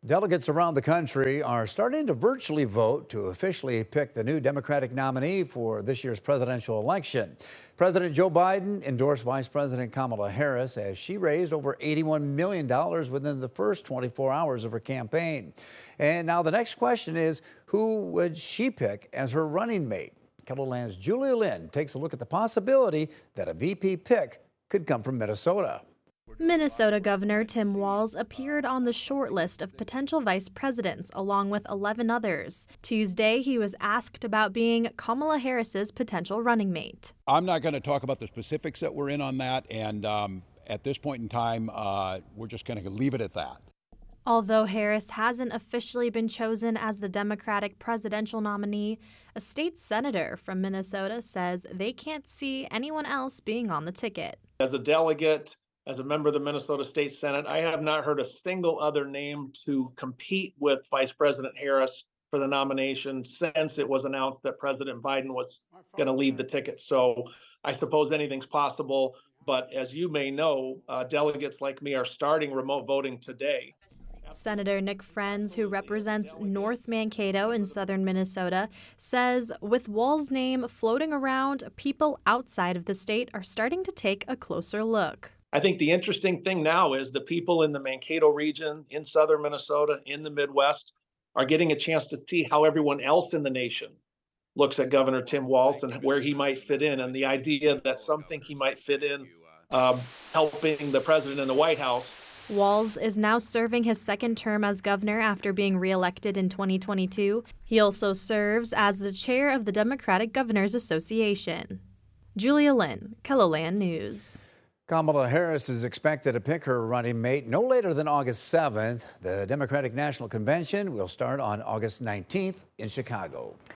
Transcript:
Delegates around the country are starting to virtually vote to officially pick the new Democratic nominee for this year's presidential election. President Joe Biden endorsed Vice President Kamala Harris as she raised over $81 million within the first 24 hours of her campaign. And now the next question is, who would she pick as her running mate? KELOLAND's Julia Lynn takes a look at the possibility that a VP pick could come from Minnesota. Minnesota Governor Tim Walz appeared on the short list of potential vice presidents, along with 11 others. Tuesday, he was asked about being Kamala Harris's potential running mate. I'm not going to talk about the specifics that we're in on that, and at this point in time, we're just going to leave it at that. Although Harris hasn't officially been chosen as the Democratic presidential nominee, a state senator from Minnesota says they can't see anyone else being on the ticket. As a delegate, as a member of the Minnesota State Senate, I have not heard a single other name to compete with Vice President Harris for the nomination since it was announced that President Biden was going to leave the ticket. So I suppose anything's possible. But as you may know, delegates like me are starting remote voting today. Senator Nick Friends, who represents North Mankato in southern Minnesota, says with Walz's name floating around, people outside of the state are starting to take a closer look. I think the interesting thing now is the people in the Mankato region, in southern Minnesota, in the Midwest, are getting a chance to see how everyone else in the nation looks at Governor Tim Walz and where he might fit in. And the idea that some think he might fit in helping the president in the White House. Walz is now serving his second term as governor after being reelected in 2022. He also serves as the chair of the Democratic Governors Association. Julia Lynn, KELOLAND News. Kamala Harris is expected to pick her running mate no later than August 7th. The Democratic National Convention will start on August 19th in Chicago.